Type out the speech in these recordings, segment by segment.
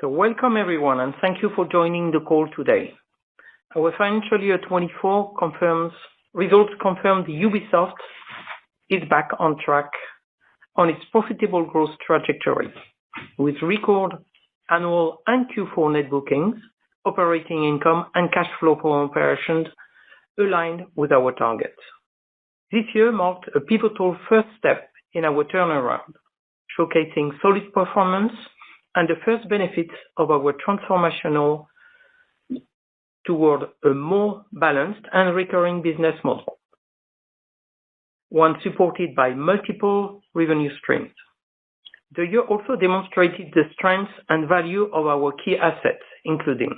So welcome everyone and thank you for joining the call today. Our financial year 24 results confirm the Ubisoft is back on track on its profitable growth trajectory with record annual and Q4 net bookings, operating income and cash flow from operations aligned with our targets. This year marked a pivotal first step in our turnaround, showcasing solid performance and the first benefits of our transformational toward a more balanced and recurring business model, one supported by multiple revenue streams. The year also demonstrated the strength and value of our key assets, including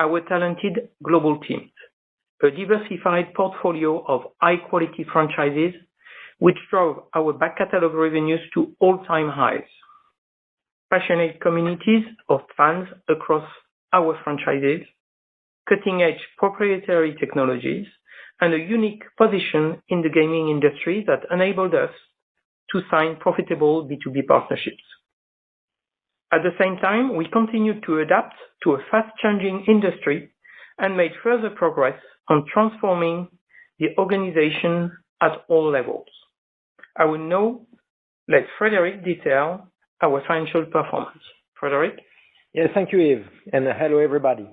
our talented global teams, a diversified portfolio of high-quality franchises, which drove our back catalog revenues to all-time highs, passionate communities of fans across our franchises, cutting-edge proprietary technologies, and a unique position in the gaming industry that enabled us to sign profitable B2B partnerships. At the same time, we continued to adapt to a fast-changing industry and made further progress on transforming the organization at all levels. I will now let Frédéric detail our financial performance. Frédéric? Yes, thank you, Yves, and hello, everybody.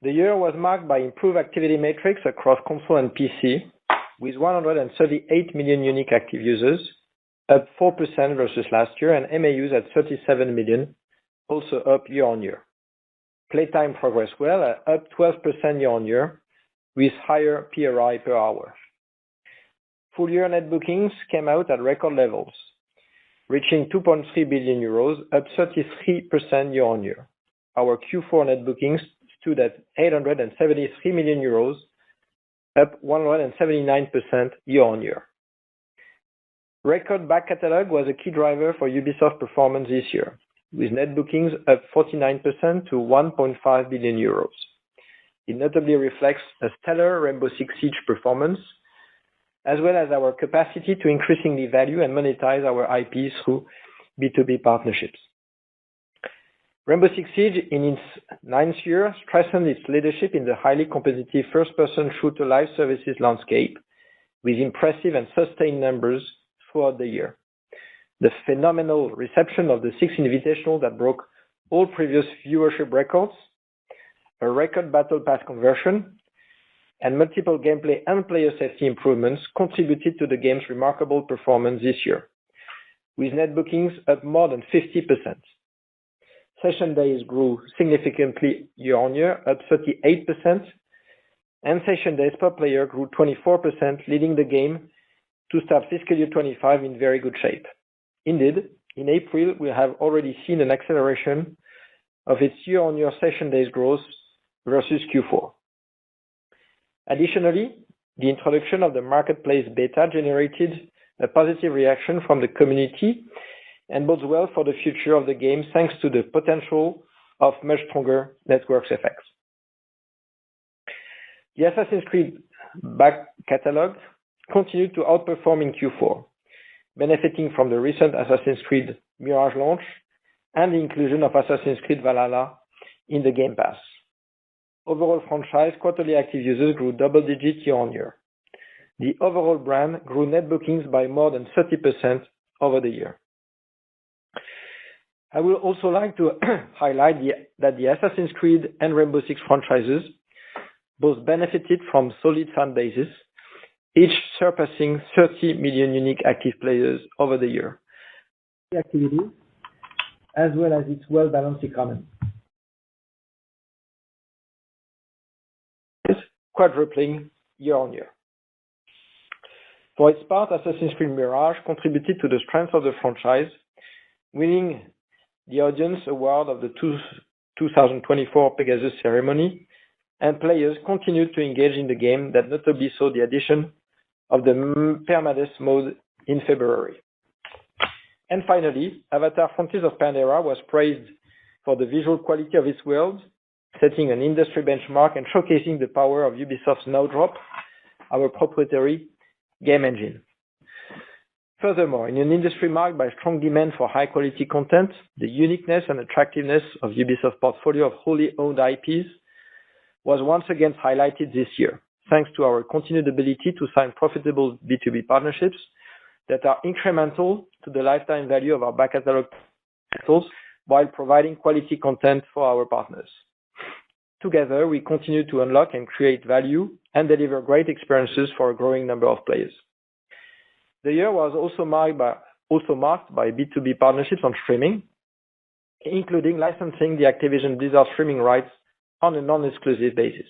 The year was marked by improved activity metrics across console and PC, with 138 million unique active users, up 4% versus last year, and MAUs at 37 million, also up year-on-year. Playtime progressed well, up 12% year-on-year, with higher PRI per hour. Full-year net bookings came out at record levels, reaching 2.3 billion euros, up 33% year-on-year. Our Q4 net bookings stood at 873 million euros, up 179% year-on-year. Record back catalog was a key driver for Ubisoft performance this year, with net bookings up 49% to 1.5 billion euros. It notably reflects a stellar Rainbow Six Siege performance, as well as our capacity to increasingly value and monetize our IPs through B2B partnerships. Rainbow Six Siege, in its 9th year, strengthened its leadership in the highly competitive first-person shooter live services landscape, with impressive and sustained numbers throughout the year. The phenomenal reception of the Six Invitational that broke all previous viewership records, a record Battle Pass conversion, and multiple gameplay and player safety improvements contributed to the game's remarkable performance this year, with net bookings up more than 50%. Session days grew significantly year-on-year, up 38%, and session days per player grew 24%, leading the game to start fiscal year 25 in very good shape. Indeed, in April, we have already seen an acceleration of its year-on-year session days growth versus Q4. Additionally, the introduction of the marketplace beta generated a positive reaction from the community and bodes well for the future of the game thanks to the potential of much stronger network effects. The Assassin's Creed back catalog continued to outperform in Q4, benefiting from the recent Assassin's Creed Mirage launch and the inclusion of Assassin's Creed Valhalla in the Game Pass. Overall franchise quarterly active users grew double-digit year-on-year. The overall brand grew net bookings by more than 30% over the year. I would also like to highlight that the Assassin's Creed and Rainbow Six franchises both benefited from solid fan bases, each surpassing 30 million unique active players over the year. Activity, as well as its well-balanced economy. Quadrupling year-on-year. For its part, Assassin's Creed Mirage contributed to the strength of the franchise, winning the Audience Award of the 2024 Pegasus ceremony, and players continued to engage in the game that notably saw the addition of the Permadeath mode in February. And finally, Avatar Frontiers of Pandora was praised for the visual quality of its world, setting an industry benchmark and showcasing the power of Ubisoft's Snowdrop, our proprietary game engine. Furthermore, in an industry marked by strong demand for high-quality content, the uniqueness and attractiveness of Ubisoft's portfolio of wholly owned IPs was once again highlighted this year, thanks to our continued ability to sign profitable B2B partnerships that are incremental to the lifetime value of our back catalog titles while providing quality content for our partners. Together, we continue to unlock and create value and deliver great experiences for a growing number of players. The year was also marked by B2B partnerships on streaming, including licensing the Activision Blizzard streaming rights on a non-exclusive basis.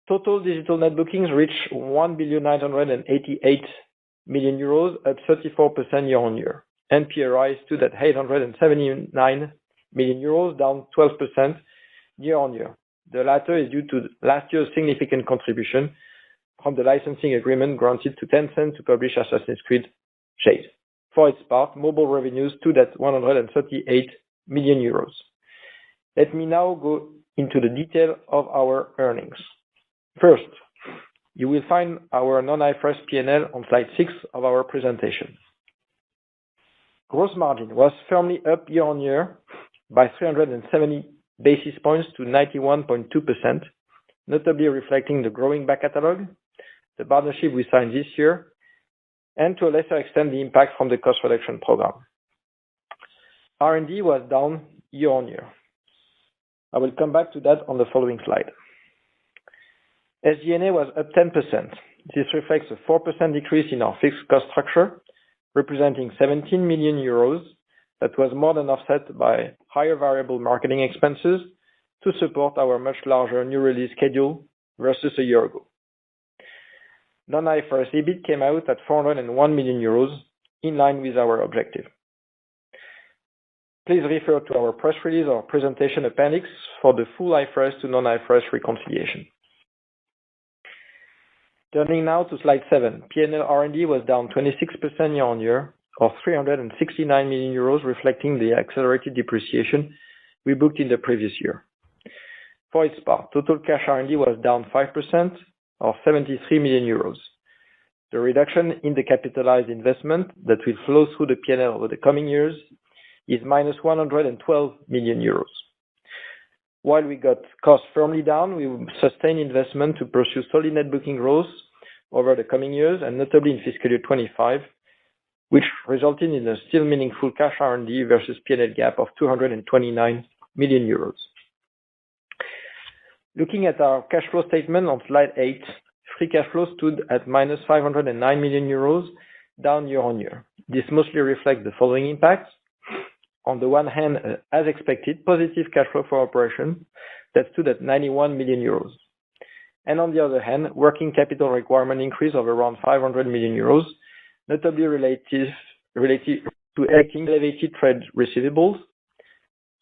Total digital net bookings reached 1,988 million euros, up 34% year-on-year. NPRI stood at 879 million euros, down 12% year-on-year. The latter is due to last year's significant contribution from the licensing agreement granted to Tencent to publish Assassin's Creed Jade. For its part, mobile revenues stood at 138 million euros. Let me now go into the detail of our earnings. First, you will find our non-IFRS P&L on slide 6 of our presentation. Gross margin was firmly up year-on-year by 370 basis points to 91.2%, notably reflecting the growing back catalog, the partnership we signed this year, and to a lesser extent, the impact from the cost reduction program. R&D was down year-on-year. I will come back to that on the following slide. SG&A was up 10%. This reflects a 4% decrease in our fixed cost structure, representing 17 million euros, that was more than offset by higher variable marketing expenses to support our much larger new release schedule versus a year ago. Non-IFRS EBIT came out at 401 million euros, in line with our objective. Please refer to our press release or presentation appendix for the full IFRS to non-IFRS reconciliation. Turning now to slide 7, P&L R&D was down 26% year-on-year, or 369 million euros, reflecting the accelerated depreciation we booked in the previous year. For its part, total cash R&D was down 5%, or 73 million euros. The reduction in the capitalized investment that will flow through the P&L over the coming years is minus 112 million euros. While we got costs firmly down, we will sustain investment to pursue solid net booking growth over the coming years, and notably in fiscal year 25, which resulted in a still meaningful cash R&D versus P&L gap of 229 million euros. Looking at our cash flow statement on slide 8, free cash flow stood at minus 509 million euros, down year-on-year. This mostly reflects the following impacts. On the one hand, as expected, positive cash flow for operation that stood at 91 million euros. And on the other hand, working capital requirement increase of around 500 million euros, notably related to elevated trade receivables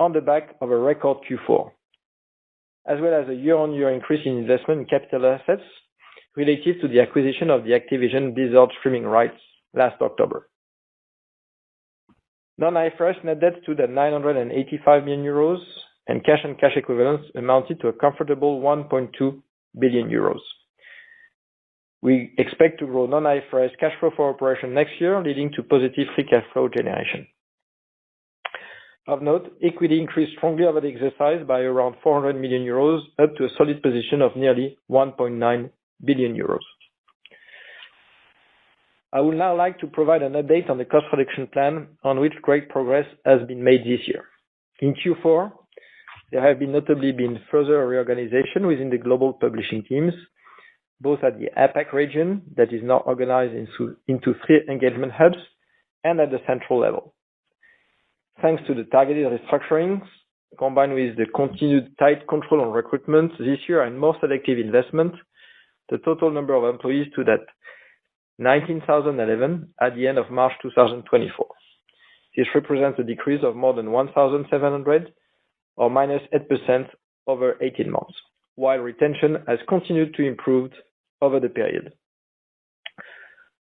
on the back of a record Q4, as well as a year-on-year increase in investment in capital assets related to the acquisition of the Activision Blizzard streaming rights last October. Non-IFRS net debt stood at 985 million euros, and cash equivalents amounted to a comfortable 1.2 billion euros. We expect to grow non-IFRS cash flow for operation next year, leading to positive free cash flow generation. Of note, equity increased strongly over the exercise by around 400 million euros, up to a solid position of nearly 1.9 billion euros. I would now like to provide an update on the cost reduction plan, on which great progress has been made this year. In Q4, there have notably been further reorganization within the global publishing teams, both at the APAC region, that is now organized into 3 engagement hubs, and at the central level. Thanks to the targeted restructurings, combined with the continued tight control on recruitment this year and more selective investment, the total number of employees stood at 19,011 at the end of March 2024. This represents a decrease of more than 1,700, or minus 8% over 18 months, while retention has continued to improve over the period.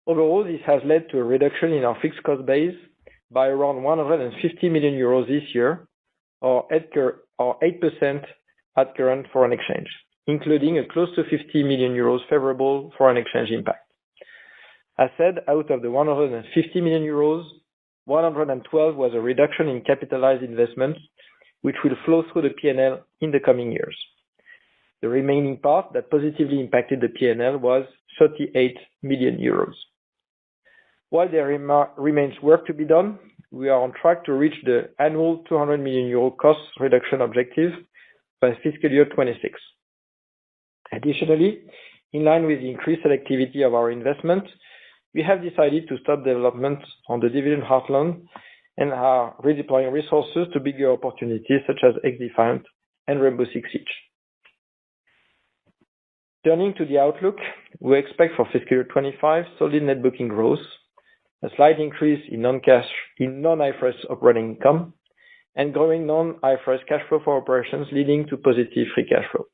Overall, this has led to a reduction in our fixed cost base by around 150 million euros this year, or 8% at current foreign exchange, including a close to 50 million euros favorable foreign exchange impact. As said, out of the 150 million euros, 112 was a reduction in capitalized investments, which will flow through the P&L in the coming years. The remaining part that positively impacted the P&L was 38 million euros. While there remains work to be done, we are on track to reach the annual 200 million euro cost reduction objective by fiscal year 26. Additionally, in line with the increased selectivity of our investment, we have decided to stop development on the Division Heartland and are redeploying resources to bigger opportunities such as XDefiant and Rainbow Six Siege. Turning to the outlook, we expect for fiscal year 25 solid net booking growth, a slight increase in non-IFRS operating income, and growing non-IFRS cash flow for operations leading to positive free cash flow.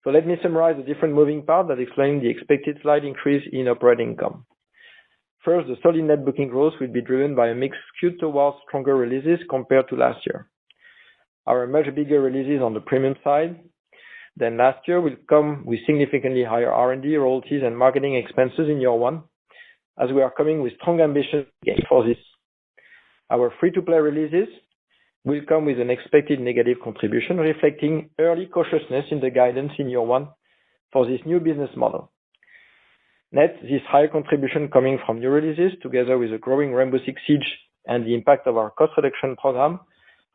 So let me summarize the different moving parts that explain the expected slight increase in operating income. First, the solid net booking growth will be driven by a mix skewed towards stronger releases compared to last year. Our much bigger releases on the premium side than last year will come with significantly higher R&D, royalties, and marketing expenses in year one, as we are coming with strong ambition for this. Our free-to-play releases will come with an expected negative contribution, reflecting early cautiousness in the guidance in year one for this new business model. Net, this higher contribution coming from new releases, together with a growing Rainbow Six Siege and the impact of our cost reduction program,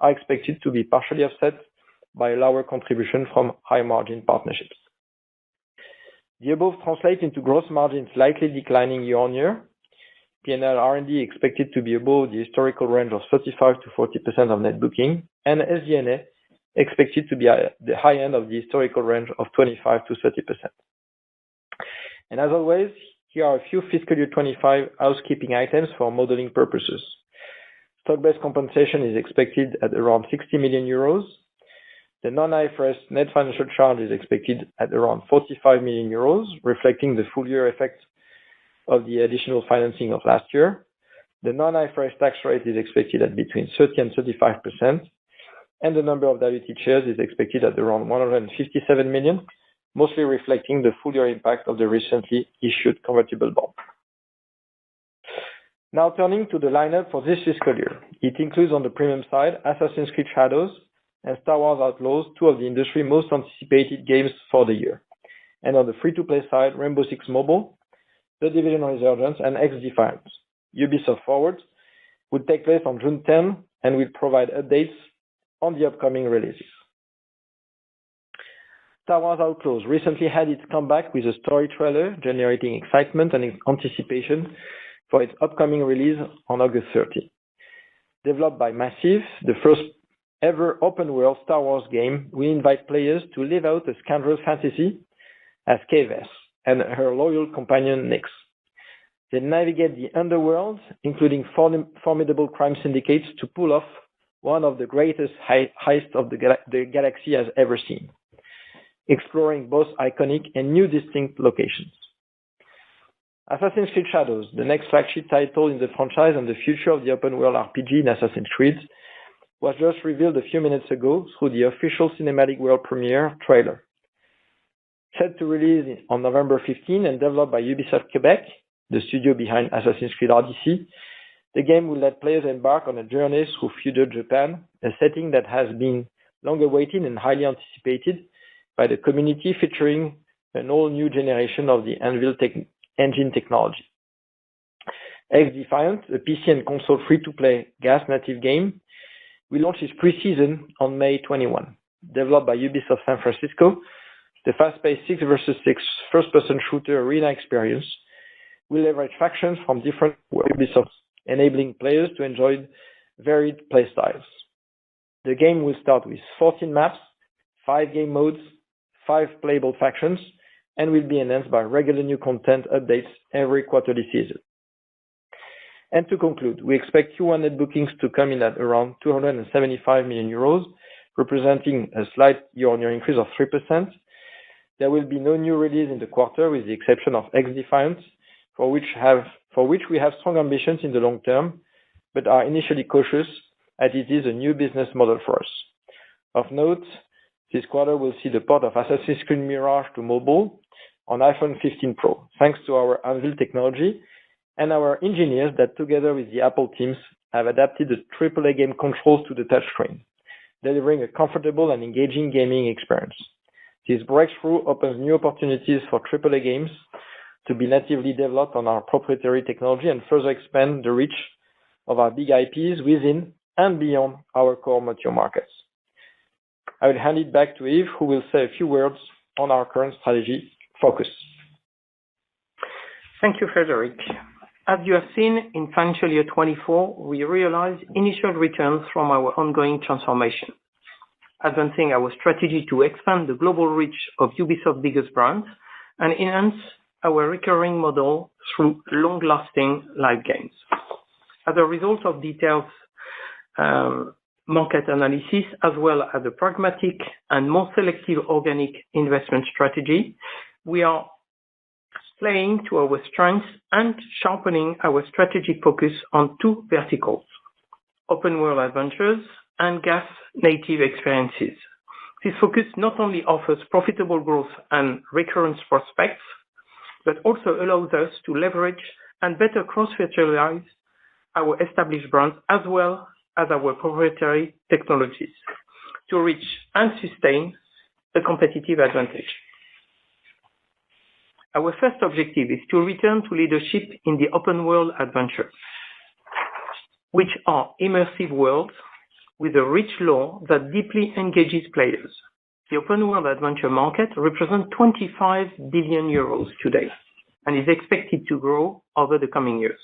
are expected to be partially offset by a lower contribution from high-margin partnerships. The above translates into gross margin slightly declining year-on-year, P&L R&D expected to be above the historical range of 35 to 40% of net booking, and SG&A expected to be at the high end of the historical range of 25 to 30%. And as always, here are a few fiscal year 25 housekeeping items for modeling purposes. Stock-based compensation is expected at around 60 million euros. The non-IFRS net financial charge is expected at around 45 million euros, reflecting the full year effect of the additional financing of last year. The non-IFRS tax rate is expected at between 30 and 35%, and the number of diluted shares is expected at around 157 million, mostly reflecting the full year impact of the recently issued convertible bond. Now turning to the lineup for this fiscal year. It includes on the premium side, Assassin's Creed Shadows and Star Wars Outlaws, two of the industry's most anticipated games for the year. And on the free-to-play side, Rainbow Six Mobile, The Division Resurgence, and XDefiant. Ubisoft Forward will take place on June 10 and will provide updates on the upcoming releases. Star Wars Outlaws recently had its comeback with a story trailer generating excitement and anticipation for its upcoming release on August 30. Developed by Massive, the first ever open-world Star Wars game will invite players to live out a scoundrel fantasy as Kves and her loyal companion Nyx. They navigate the underworld, including formidable crime syndicates, to pull off one of the greatest heists of the galaxy has ever seen, exploring both iconic and new distinct locations. Assassin's Creed Shadows, the next flagship title in the franchise and the future of the open-world RPG in Assassin's Creed, was just revealed a few minutes ago through the official cinematic world premiere trailer. Set to release on November 15 and developed by Ubisoft Quebec, the studio behind Assassin's Creed Odyssey, the game will let players embark on a journey through feudal Japan, a setting that has been long awaited and highly anticipated by the community, featuring an all-new generation of the Anvil engine technology. XDefiant, a PC and console free-to-play GaaS native game, will launch its pre-season on May 21. Developed by Ubisoft San Francisco, the fast-paced 6 versus 6 first-person shooter arena experience will leverage factions from different Ubisofts, enabling players to enjoy varied playstyles. The game will start with 14 maps, 5 game modes, 5 playable factions, and will be enhanced by regular new content updates every quarterly season. And to conclude, we expect Q1 net bookings to come in at around 275 million euros, representing a slight year-on-year increase of 3%. There will be no new release in the quarter, with the exception of XDefiant, for which we have strong ambitions in the long term, but are initially cautious, as it is a new business model for us. Of note, this quarter will see the port of Assassin's Creed Mirage to mobile, on iPhone 15 Pro, thanks to our Anvil technology and our engineers that, together with the Apple teams, have adapted the AAA game controls to the touchscreen, delivering a comfortable and engaging gaming experience. This breakthrough opens new opportunities for AAA games to be natively developed on our proprietary technology and further expand the reach of our big IPs within and beyond our core mature markets. I will hand it back to Yves, who will say a few words on our current strategy focus. Thank you, Frederic. As you have seen in financial year 24, we realized initial returns from our ongoing transformation, advancing our strategy to expand the global reach of Ubisoft's biggest brands and enhance our recurring model through long-lasting live games. As a result of detailed market analysis, as well as a pragmatic and more selective organic investment strategy, we are playing to our strengths and sharpening our strategic focus on two verticals: open world adventures and GaaS native experiences. This focus not only offers profitable growth and recurrence prospects, but also allows us to leverage and better cross-fertilize our established brands as well as our proprietary technologies to reach and sustain a competitive advantage. Our first objective is to return to leadership in the open world adventures, which are immersive worlds with a rich lore that deeply engages players. The open world adventure market represents 25 billion euros today and is expected to grow over the coming years.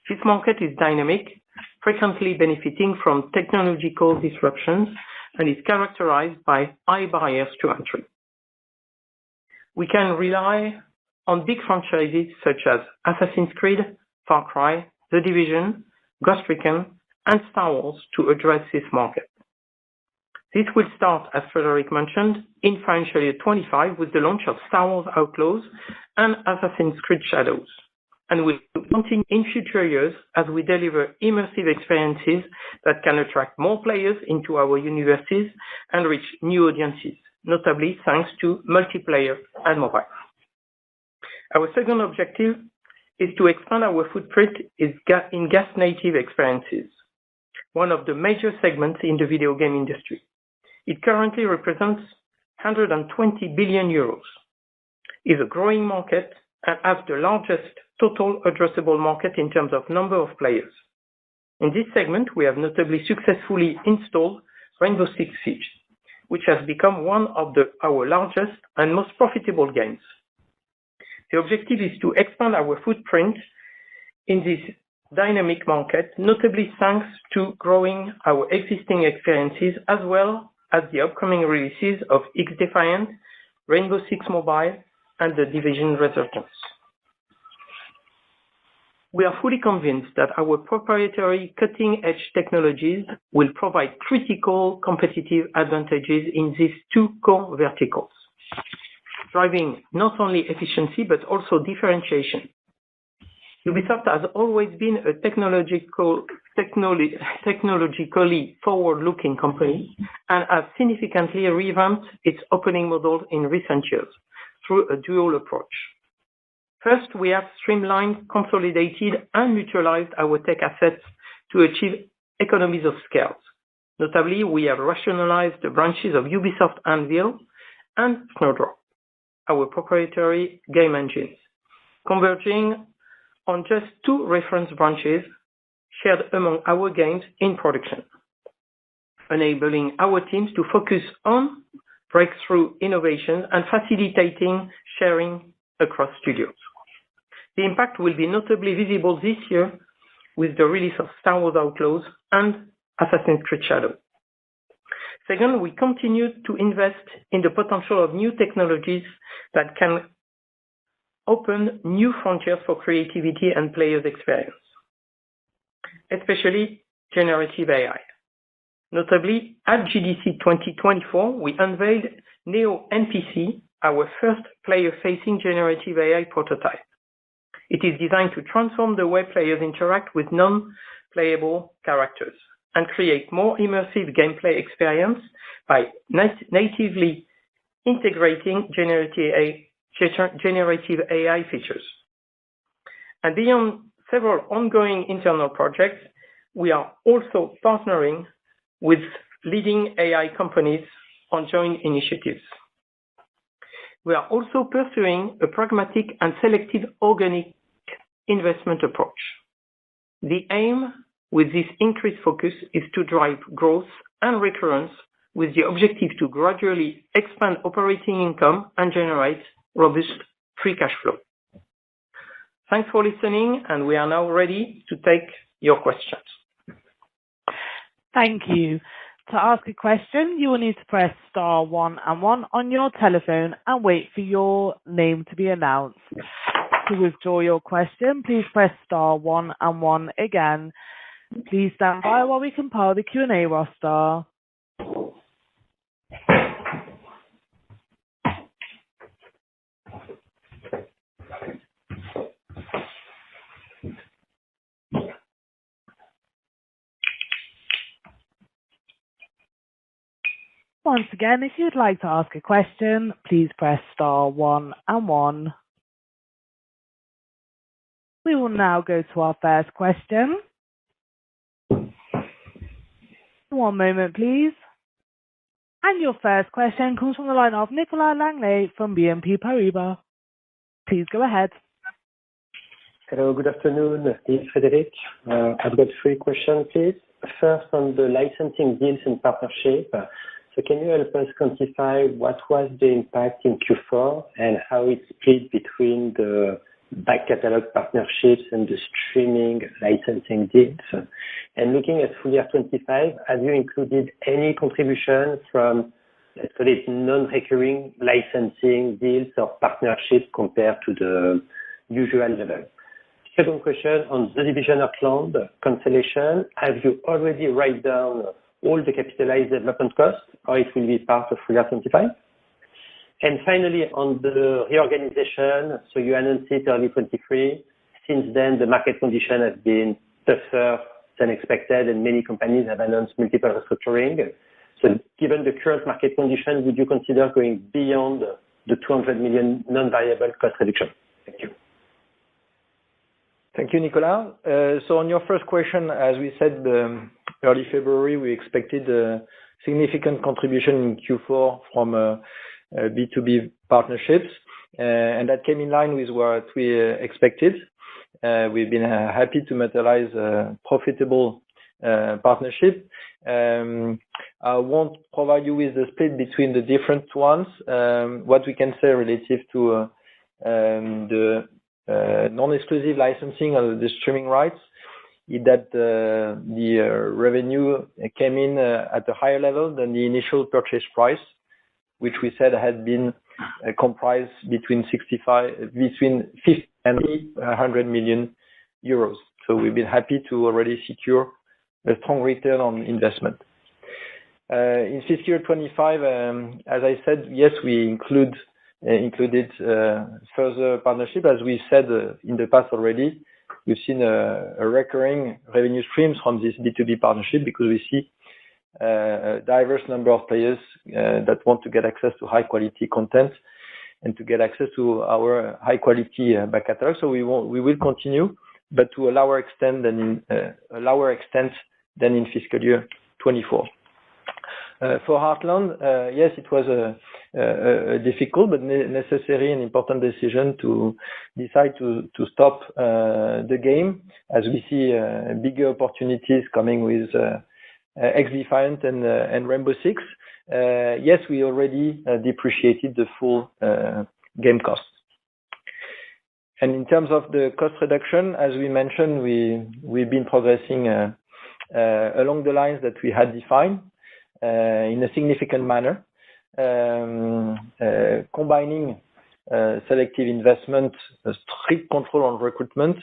This market is dynamic, frequently benefiting from technological disruptions, and is characterized by high barriers to entry. We can rely on big franchises such as Assassin's Creed, Far Cry, The Division, Ghost Recon, and Star Wars to address this market. This will start, as Frederic mentioned, in financial year 25 with the launch of Star Wars Outlaws and Assassin's Creed Shadows, and will continue in future years as we deliver immersive experiences that can attract more players into our universes and reach new audiences, notably thanks to multiplayer and mobile. Our second objective is to expand our footprint in GaaS native experiences, one of the major segments in the video game industry. It currently represents 120 billion euros, is a growing market, and has the largest total addressable market in terms of number of players. In this segment, we have notably successfully installed Rainbow Six Siege, which has become one of our largest and most profitable games. The objective is to expand our footprint in this dynamic market, notably thanks to growing our existing experiences as well as the upcoming releases of X-Defiant, Rainbow Six Mobile, and The Division Resurgence. We are fully convinced that our proprietary cutting-edge technologies will provide critical competitive advantages in these two core verticals, driving not only efficiency but also differentiation. Ubisoft has always been a technologically forward-looking company and has significantly revamped its opening model in recent years through a dual approach. First, we have streamlined, consolidated, and mutualized our tech assets to achieve economies of scale. Notably, we have rationalized the branches of Ubisoft Anvil and Snowdrop, our proprietary game engines, converging on just two reference branches shared among our games in production, enabling our teams to focus on breakthrough innovation and facilitating sharing across studios. The impact will be notably visible this year with the release of Star Wars Outlaws and Assassin's Creed Shadows. Second, we continue to invest in the potential of new technologies that can open new frontiers for creativity and players' experience, especially generative AI. Notably, at GDC 2024, we unveiled Neo NPC, our first player-facing generative AI prototype. It is designed to transform the way players interact with non-playable characters and create more immersive gameplay experience by natively integrating generative generative AI features. And beyond several ongoing internal projects, we are also partnering with leading AI companies on joint initiatives. We are also pursuing a pragmatic and selective organic investment approach. The aim with this increased focus is to drive growth and recurrence with the objective to gradually expand operating income and generate robust free cash flow. Thanks for listening, and we are now ready to take your questions. Thank you. To ask a question, you will need to press star 1 and 1 on your telephone and wait for your name to be announced. To withdraw your question, please press star 1 and 1 again. Please stand by while we compile the Q&A roster. Once again, if you'd like to ask a question, please press star 1 and 1. We will now go to our first question. One moment, please. And your first question comes from the line of Nicolas Langlais from BNP Paribas. Please go ahead. Hello, good afternoon. This is Frédéric. I've got 3 questions, please. First, on the licensing deals and partnership. So can you help us quantify what was the impact in Q4 and how it's split between the back catalog partnerships and the streaming licensing deals? And looking at full year 25, have you included any contribution from, let's call it, non-recurring licensing deals or partnerships compared to the usual level? Second question, on the division of land consolidation, have you already write down all the capitalized development costs, or it will be part of full year 25? And finally, on the reorganization, so you announced it early 23. Since then, the market condition has been tougher than expected, and many companies have announced multiple restructuring. So given the current market condition, would you consider going beyond the 200 million non-variable cost reduction? Thank you. Thank you, Nicolas. So on your first question, as we said, early February, we expected a significant contribution in Q4 from B2B partnerships, and that came in line with what we expected. We've been happy to materialize a profitable partnership. I won't provide you with the split between the different ones. What we can say relative to the non-exclusive licensing of the streaming rights is that the revenue came in at a higher level than the initial purchase price, which we said had been comprised between 50 and 100 million euros. So we've been happy to already secure a strong return on investment. In fiscal year 25, as I said, yes, we included further partnership. As we said in the past already, we've seen a recurring revenue streams from this B2B partnership because we see a diverse number of players that want to get access to high quality content and to get access to our high quality back catalog. So we will continue, but to a lower extent than in fiscal year 24. For Heartland, yes, it was a difficult but necessary and important decision to decide to stop the game, as we see bigger opportunities coming with XDefiant and Rainbow Six. Yes, we already depreciated the full game costs. And in terms of the cost reduction, as we mentioned, we've been progressing along the lines that we had defined in a significant manner, combining selective investment, strict control on recruitment,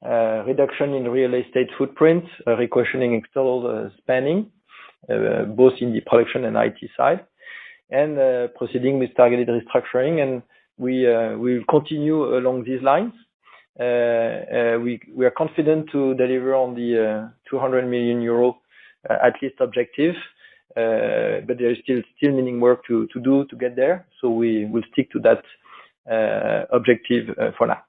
reduction in real estate footprint, requestioning external spending, both in the production and IT side, and proceeding with targeted restructuring. And we will continue along these lines. We are confident to deliver on the 200 million euro at least objective, but there is still meaning work to do to get there. So we will stick to that objective for now.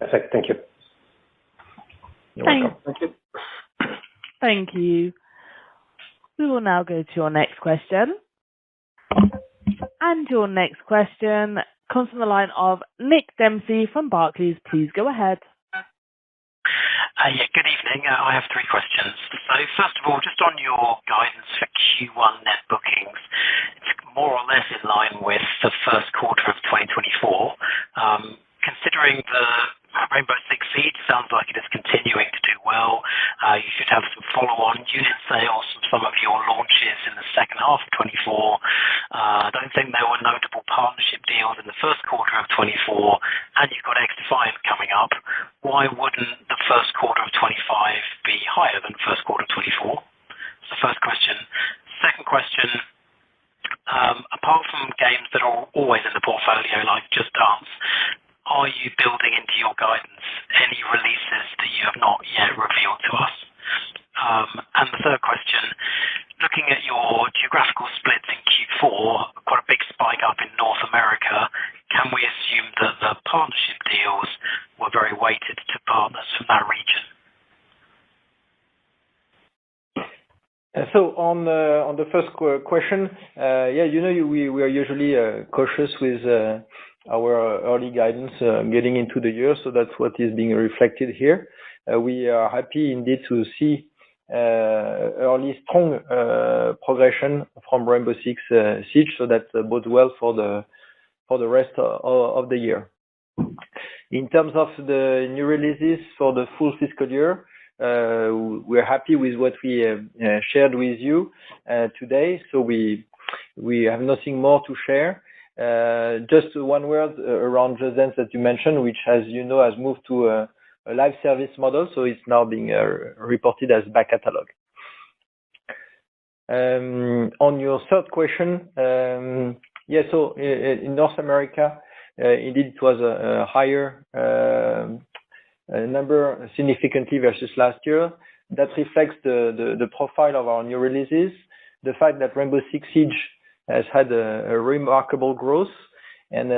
Perfect. Thank you. You're welcome. Thank you. Thank you. We will now go to your next question. And your next question comes from the line of Nick Dempsey from Barclays. Please go ahead. Yeah, good evening. I have three questions. So first of all, just on your guidance for Q1 net bookings, it's more or less in line with the first quarter of 2024. Considering the Rainbow Six Siege sounds like it is continuing to do well. You should have some follow-on unit sales from some of your launches in the second half of 24. I don't think there were notable partnership deals in the first quarter of 24, and you've got XDefiant coming up. Why wouldn't the first quarter of 25 be higher than first quarter of 24? That's the first question. Second question, apart from games that are always in the portfolio, like Just Dance, are you building into your guidance any releases that you have not yet revealed to us? And the third question, looking at your geographical splits in Q4, quite a big spike up in North America, can we assume that the partnership deals were very weighted to partners from that region? So on the first question, yeah, we are usually cautious with our early guidance getting into the year, so that's what is being reflected here. We are happy indeed to see early strong progression from Rainbow Six Siege, so that bodes well for the rest of the year. In terms of the new releases for the full fiscal year, we're happy with what we shared with you today, so we have nothing more to share. Just one word around Just Dance that you mentioned, which, as you know, has moved to a live service model, so it's now being reported as back catalog. On your third question, yeah, so in North America, indeed it was a higher number significantly versus last year. That reflects the profile of our new releases, the fact that Rainbow Six Siege has had a remarkable growth, and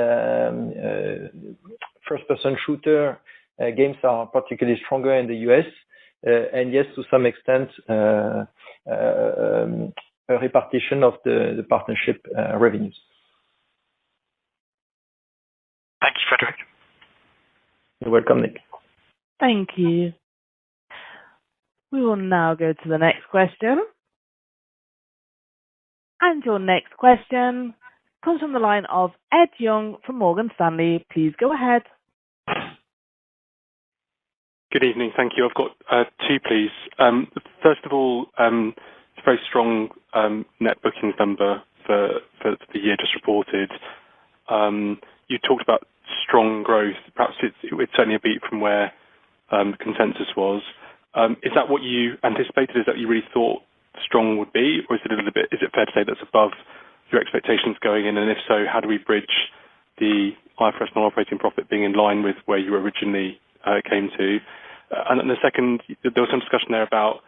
first-person shooter games are particularly stronger in the US, and yes, to some extent, a repartition of the partnership revenues. Thank you, Frederic. You're welcome, Nick. Thank you. We will now go to the next question. And your next question comes from the line of Ed Young from Morgan Stanley. Please go ahead. Good evening. Thank you. I've got two, please. First of all, it's a very strong net bookings number for the year just reported. You talked about strong growth. Perhaps it's only a beat from where consensus was. Is that what you anticipated? Is that you really thought strong would be, or is it fair to say that's above your expectations going in? And if so, how do we bridge the IFRS non-operating profit being in line with where you originally came to? And then the second, there was some discussion there about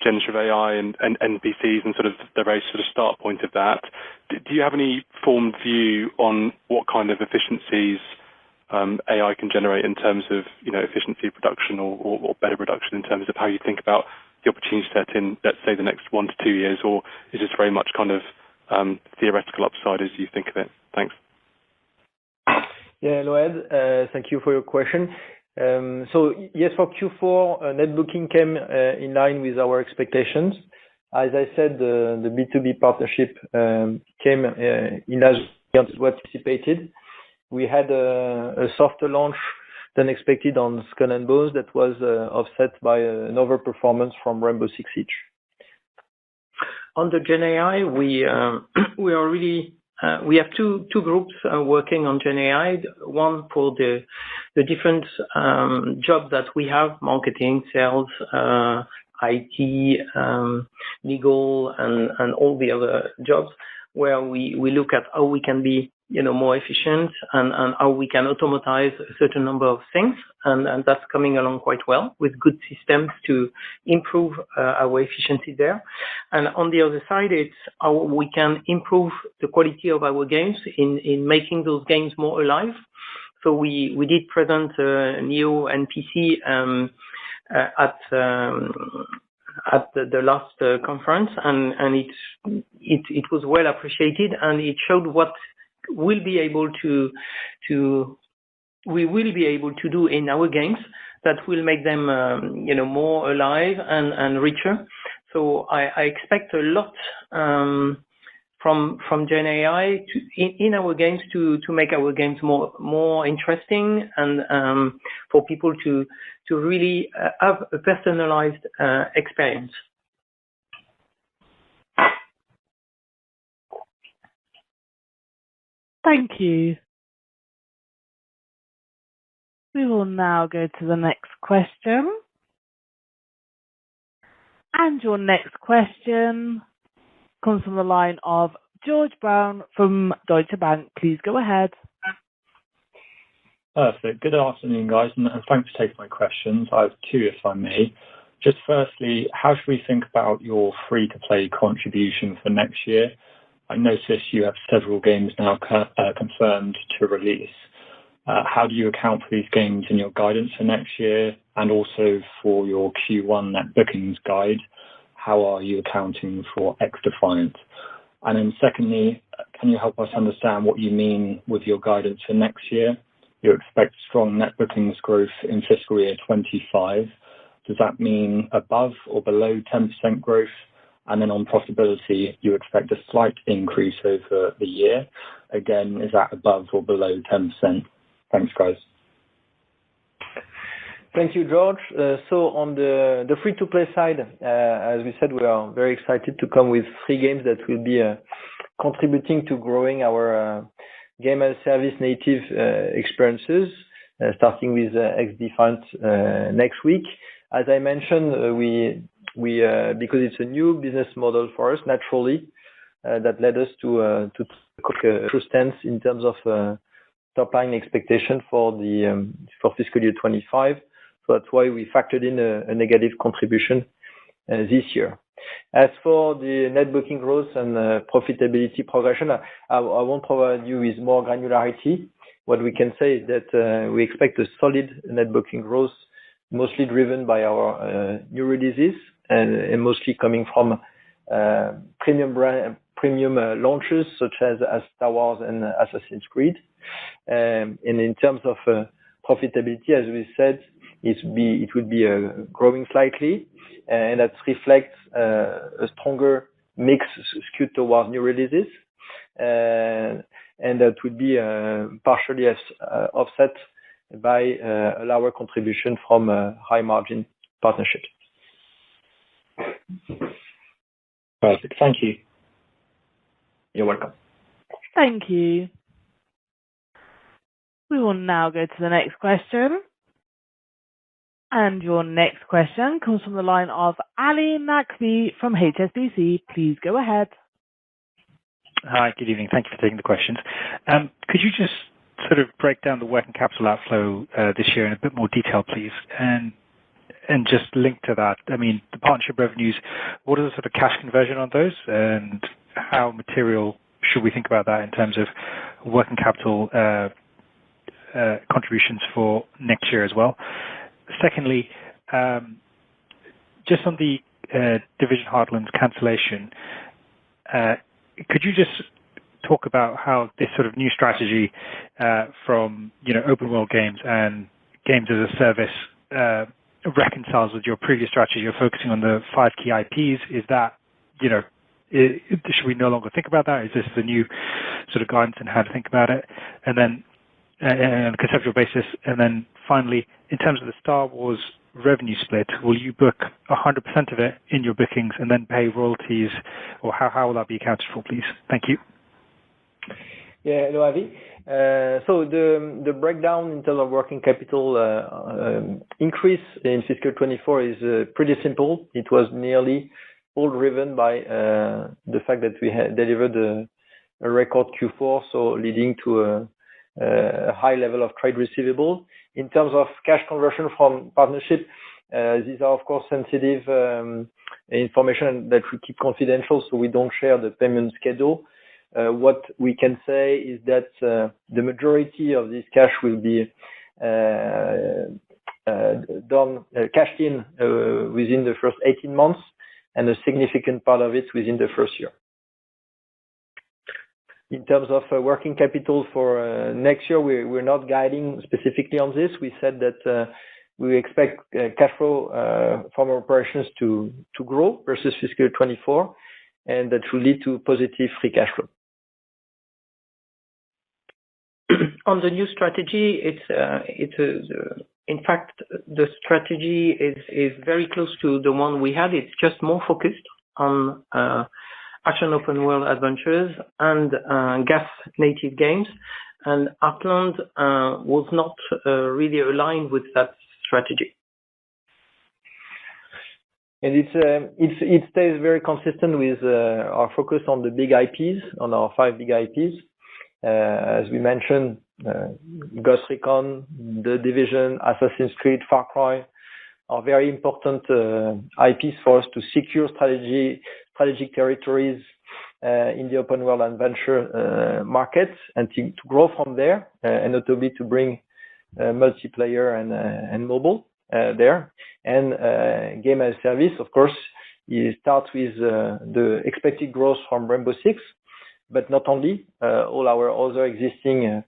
generative AI and NPCs and sort of the very sort of start point of that. Do you have any formed view on what kind of efficiencies AI can generate in terms of, efficiency of production or better production in terms of how you think about the opportunity set in, let's say, the next 1 to 2 years, or is this very much kind of theoretical upside as you think of it? Thanks. Yeah, hello, Ed. Thank you for your question. So yes, for Q4, net booking came in line with our expectations. As I said, the B2B partnership came in as we anticipated. We had a softer launch than expected on Skull and Bones that was offset by an overperformance from Rainbow Six Siege. On the Gen AI, we have two groups working on Gen AI. One for the different jobs that we have: marketing, sales, IT, legal, and all the other jobs, where we look at how we can be more efficient, and how we can automatize a certain number of things, and that's coming along quite well with good systems to improve our efficiency there. And on the other side, it's how we can improve the quality of our games in making those games more alive. So we did present Neo and PC at the last conference, and it was well appreciated, and it showed what we will be able to do in our games that will make them more alive and richer. So I expect a lot from Gen AI in our games to make our games more interesting, and for people to really have a personalized experience. Thank you. We will now go to the next question. And your next question comes from the line of George Brown from Deutsche Bank. Please go ahead. Perfect. Good afternoon, guys, and thanks for taking my questions. I have two, if I may. Just firstly, how should we think about your free-to-play contribution for next year? I noticed you have several games now confirmed to release. How do you account for these games in your guidance for next year, and also for your Q1 net bookings guide? How are you accounting for XDefiant? And then secondly, can you help us understand what you mean with your guidance for next year? You expect strong net bookings growth in fiscal year 25. Does that mean above or below 10% growth? And then on profitability, you expect a slight increase over the year. Again, is that above or below 10%? Thanks, guys. Thank you, George. So on the free-to-play side, as we said, we are very excited to come with 3 games that will be contributing to growing our game as service native experiences, starting with XDefiant next week. As I mentioned, we because it's a new business model for us, naturally, that led us to take a true stance in terms of top line expectation for fiscal year 25. So that's why we factored in a negative contribution this year. As for the net booking growth and profitability progression, I won't provide you with more granularity. What we can say is that we expect a solid net booking growth, mostly driven by our new releases and mostly coming from premium launches such as Star Wars and Assassin's Creed. And in terms of profitability, as we said, it will be growing slightly, and that reflects a stronger mix skewed towards new releases, and that would be partially offset by a lower contribution from high margin partnerships. Perfect. Thank you. You're welcome. Thank you. We will now go to the next question. And your next question comes from the line of Ali Naqvi from HSBC. Please go ahead. Hi, good evening. Thank you for taking the questions. Could you just sort of break down the working capital outflow this year in a bit more detail, please? And just link to that, I mean, the partnership revenues, what is the sort of cash conversion on those, and how material should we think about that in terms of working capital contributions for next year as well? Secondly, just on the Division Heartland's cancellation, could you just talk about how this sort of new strategy from open world games and games as a service reconciles with your previous strategy? You're focusing on the 5 key IPs. Is that should we no longer think about that? Is this the new sort of guidance on how to think about it? And then on a conceptual basis, and then finally, in terms of the Star Wars revenue split, will you book 100% of it in your bookings and then pay royalties, or how will that be accounted for, please? Thank you. Yeah, hello, Avi. So the breakdown in terms of working capital increase in fiscal 24 is pretty simple. It was nearly all driven by the fact that we had delivered a record Q4, so leading to a high level of trade receivable. In terms of cash conversion from partnership, these are of course sensitive information that we keep confidential, so we don't share the payment schedule. What we can say is that the majority of this cash will be cashed in within the first 18 months, and a significant part of it within the first year. In terms of working capital for next year, we're not guiding specifically on this. We said that we expect cash flow from our operations to grow versus fiscal 24, and that will lead to positive free cash flow. On the new strategy, in fact, the strategy is very close to the one we had. It's just more focused on action open world adventures and gas native games. And Heartland was not really aligned with that strategy. And it stays very consistent with our focus on the big IPs, on our 5 big IPs. As we mentioned, Ghost Recon, The Division, Assassin's Creed, Far Cry are very important IPs for us to secure strategic territories in the open world adventure market, and to grow from there, and notably to bring multiplayer and mobile there. And game as a service, of course, you start with the expected growth from Rainbow Six, but not only, all our other existing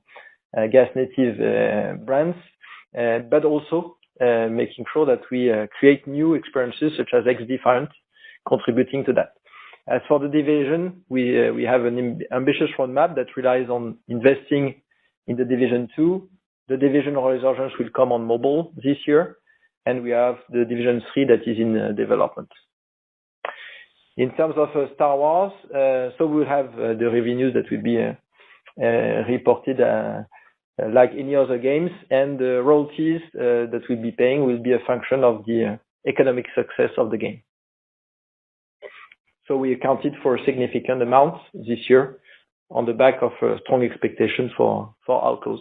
gas native brands, but also making sure that we create new experiences such as XDefiant, contributing to that. As for The Division, we have an ambitious roadmap that relies on investing in The Division 2. The Division Resurgence will come on mobile this year, and we have The Division 3 that is in development. In terms of Star Wars, so we'll have the revenues that will be reported like any other games, and the royalties that we'll be paying will be a function of the economic success of the game. So we accounted for a significant amount this year on the back of a strong expectation for Outlaws.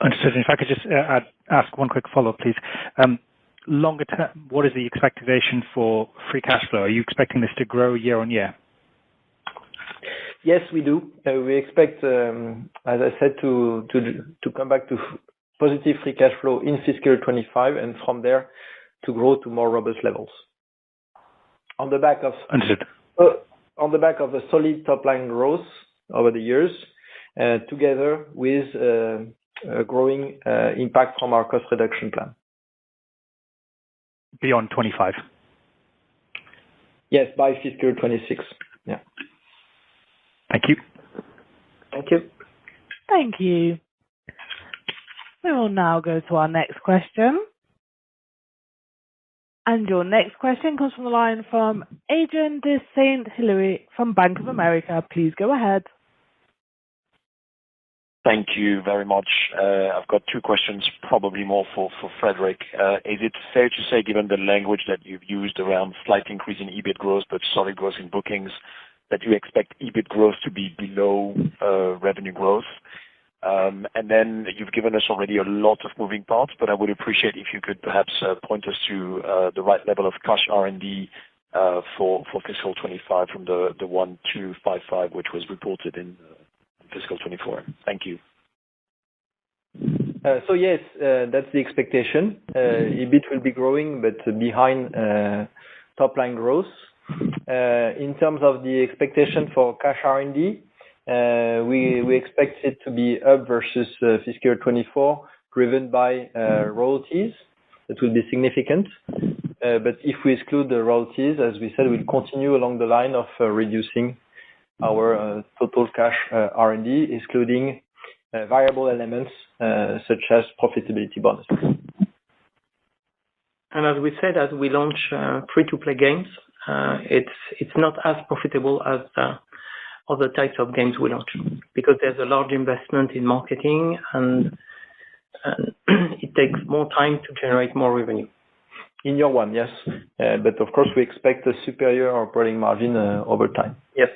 Understood. If I could just ask one quick follow-up, please. Longer term, what is the expectation for free cash flow? Are you expecting this to grow year on year? Yes, we do. We expect, as I said, to come back to positive free cash flow in fiscal 25, and from there to grow to more robust levels. On the back of Understood. On the back of a solid top line growth over the years, together with a growing impact from our cost reduction plan. Beyond 25? Yes, by fiscal 26. Yeah. Thank you. Thank you. Thank you. We will now go to our next question. And your next question comes from the line from Adrien de Saint-Hilaire from Bank of America. Please go ahead. Thank you very much. I've got 2 questions, probably more for Frederick. Is it fair to say, given the language that you've used around slight increase in EBIT growth, but solid growth in bookings, that you expect EBIT growth to be below revenue growth? And then you've given us already a lot of moving parts, but I would appreciate if you could perhaps point us to the right level of cash R&D for fiscal 25 from the 1,255, which was reported in fiscal 24. Thank you. So yes, that's the expectation. EBIT will be growing, but behind top line growth. In terms of the expectation for cash R&D, we expect it to be up versus fiscal 24, driven by royalties. That will be significant. But if we exclude the royalties, as we said, we'll continue along the line of reducing our total cash R&D, excluding variable elements such as profitability bonuses. And as we said, as we launch free-to-play games, it's not as profitable as other types of games we launch, because there's a large investment in marketing, and it takes more time to generate more revenue. In year one, yes. But of course, we expect a superior operating margin over time. Yes.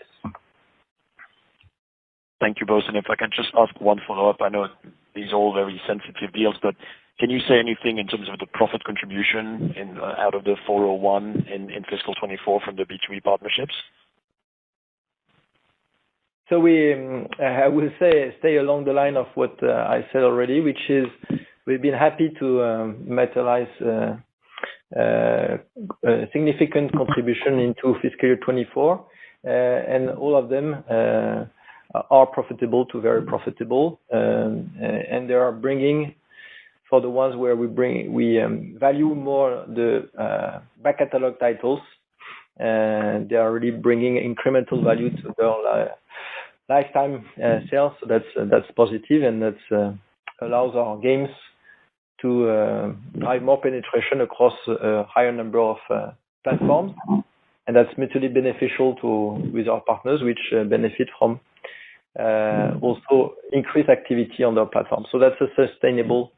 Thank you both. And if I can just ask one follow-up, I know these are all very sensitive deals, but can you say anything in terms of the profit contribution out of the 401 in fiscal 24 from the B2B partnerships? So I will stay along the line of what I said already, which is we've been happy to materialize a significant contribution into fiscal year 24, and all of them are profitable to very profitable, and they are bringing, for the ones where we value more the back catalog titles, and they are really bringing incremental value to their lifetime sales. So that's positive, and that allows our games to drive more penetration across a higher number of platforms, and that's mutually beneficial with our partners, which benefit from also increased activity on their platform. So that's a sustainable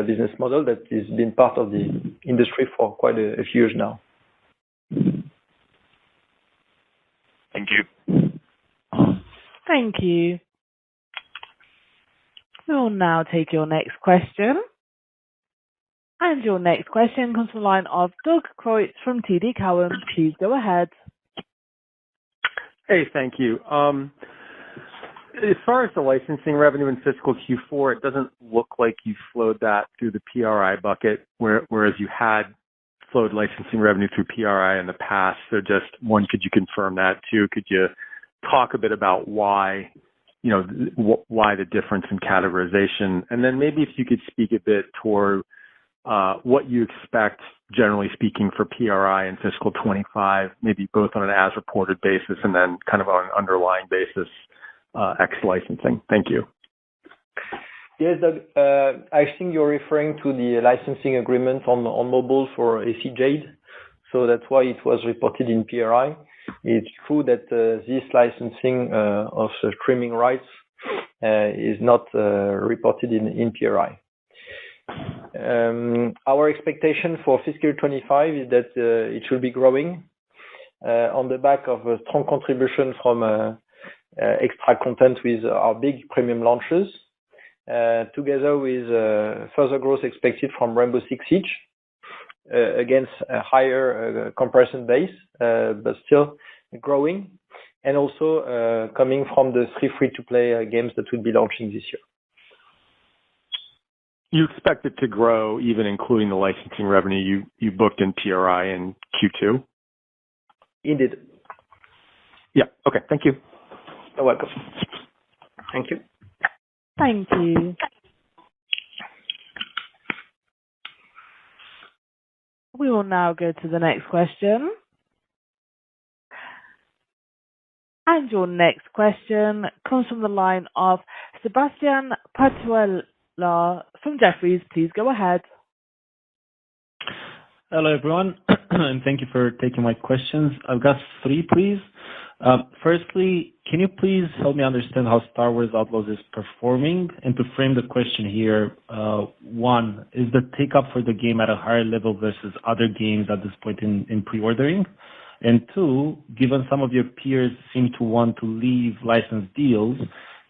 business model that has been part of the industry for quite a few years now. Thank you. Thank you. We'll now take your next question. And your next question comes from the line of Doug Creutz from TD Cowen. Please go ahead. Hey, thank you. As far as the licensing revenue in fiscal Q4, it doesn't look like you flowed that through the PRI bucket, whereas you had flowed licensing revenue through PRI in the past. So just one, could you confirm that? Two, could you talk a bit about why the difference in categorization? And then maybe if you could speak a bit toward what you expect, generally speaking, for PRI in fiscal 25, maybe both on an as-reported basis and then kind of on an underlying basis, ex-licensing. Thank you. Yes, Doug. I think you're referring to the licensing agreement on mobile for AC Jade. So that's why it was reported in PRI. It's true that this licensing of streaming rights is not reported in PRI. Our expectation for fiscal 25 is that it should be growing on the back of a strong contribution from extra content with our big premium launches, together with further growth expected from Rainbow Six Siege against a higher comparison base, but still growing, and also coming from the 3 free-to-play games that will be launching this year. You expect it to grow, even including the licensing revenue you booked in PRI in Q2? Indeed. Yeah. Okay. Thank you. You're welcome. Thank you. Thank you. We will now go to the next question. And your next question comes from the line of Sebastian Patuella from Jefferies. Please go ahead. Hello, everyone, and thank you for taking my questions. I've got 3, please. Firstly, can you please help me understand how Star Wars Outlaws is performing? And to frame the question here, 1, is the take-up for the game at a higher level versus other games at this point in pre-ordering? And 2, given some of your peers seem to want to leave licensed deals,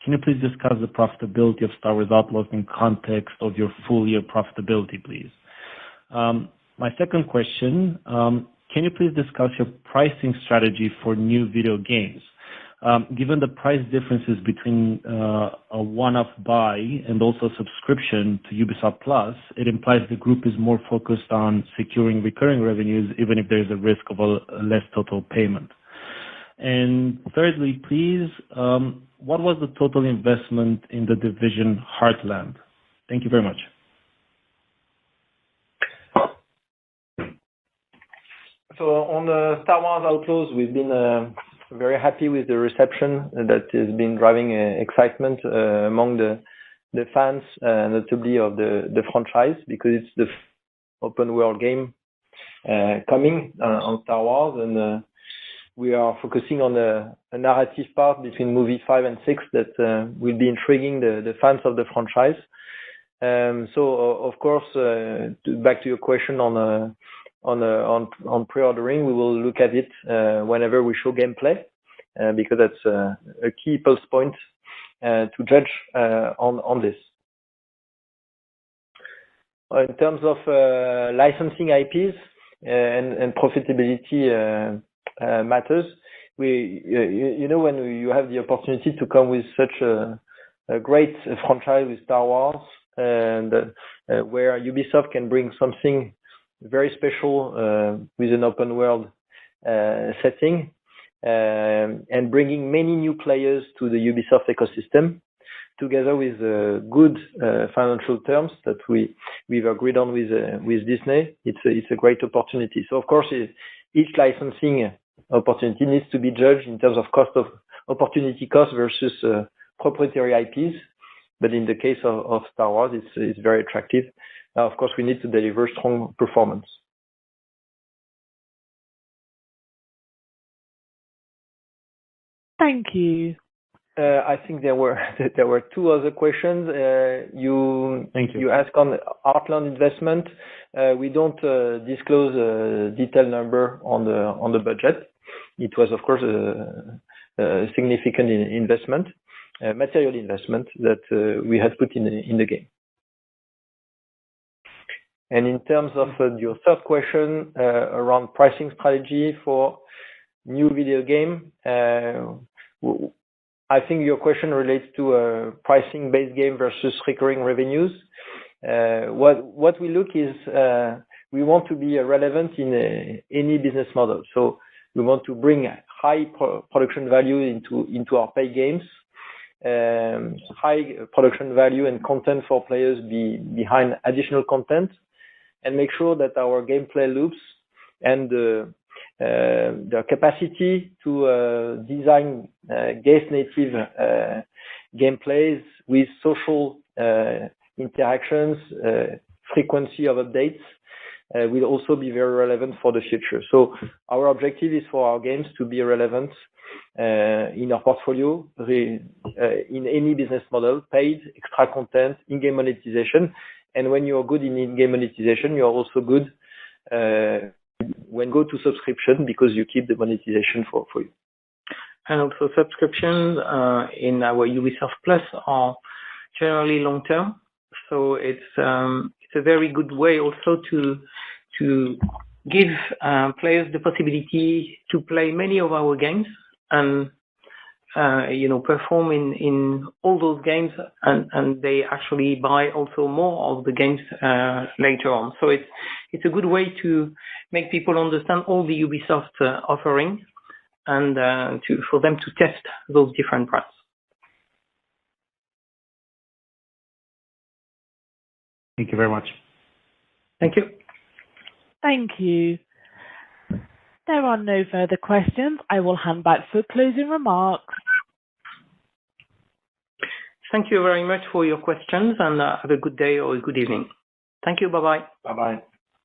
can you please discuss the profitability of Star Wars Outlaws in context of your full-year profitability, please? My second question, can you please discuss your pricing strategy for new video games? Given the price differences between a one-off buy and also subscription to Ubisoft Plus, it implies the group is more focused on securing recurring revenues, even if there's a risk of a less total payment. And thirdly, please, what was the total investment in the division Heartland? Thank you very much. So on the Star Wars Outlaws, we've been very happy with the reception that has been driving excitement among the fans, notably of the franchise, because it's the open world game coming on Star Wars, and we are focusing on a narrative part between movie 5 and 6 that will be intriguing the fans of the franchise. So of course, back to your question on pre-ordering, we will look at it whenever we show gameplay, because that's a key pulse point to judge on this. In terms of licensing IPs and profitability matters, when you have the opportunity to come with such a great franchise with Star Wars, and where Ubisoft can bring something very special with an open world setting, and bringing many new players to the Ubisoft ecosystem, together with good financial terms that we've agreed on with Disney, it's a great opportunity. So of course, each licensing opportunity needs to be judged in terms of opportunity cost versus proprietary IPs. But in the case of Star Wars, it's very attractive. Now, of course, we need to deliver strong performance. Thank you. I think there were two other questions. You asked on Heartland investment. We don't disclose a detailed number on the budget. It was, of course, a significant investment, material investment that we had put in the game. And in terms of your third question around pricing strategy for new video game, I think your question relates to a pricing-based game versus recurring revenues. What we look is we want to be relevant in any business model. So we want to bring high production value into our paid games, high production value and content for players behind additional content, and make sure that our gameplay loops and the capacity to design guest-native gameplays with social interactions, frequency of updates, will also be very relevant for the future. So our objective is for our games to be relevant in our portfolio, in any business model, paid, extra content, in-game monetization. And when you're good in in-game monetization, you're also good when go to subscription, because you keep the monetization for you. And also subscriptions in our Ubisoft Plus are generally long term, so it's a very good way also to give players the possibility to play many of our games and perform in all those games, and they actually buy also more of the games later on. So it's a good way to make people understand all the Ubisoft offering, and for them to test those different brands. Thank you very much. Thank you. Thank you. There are no further questions. I will hand back for closing remarks. Thank you very much for your questions, and have a good day or a good evening. Thank you. Bye-bye. Bye-bye.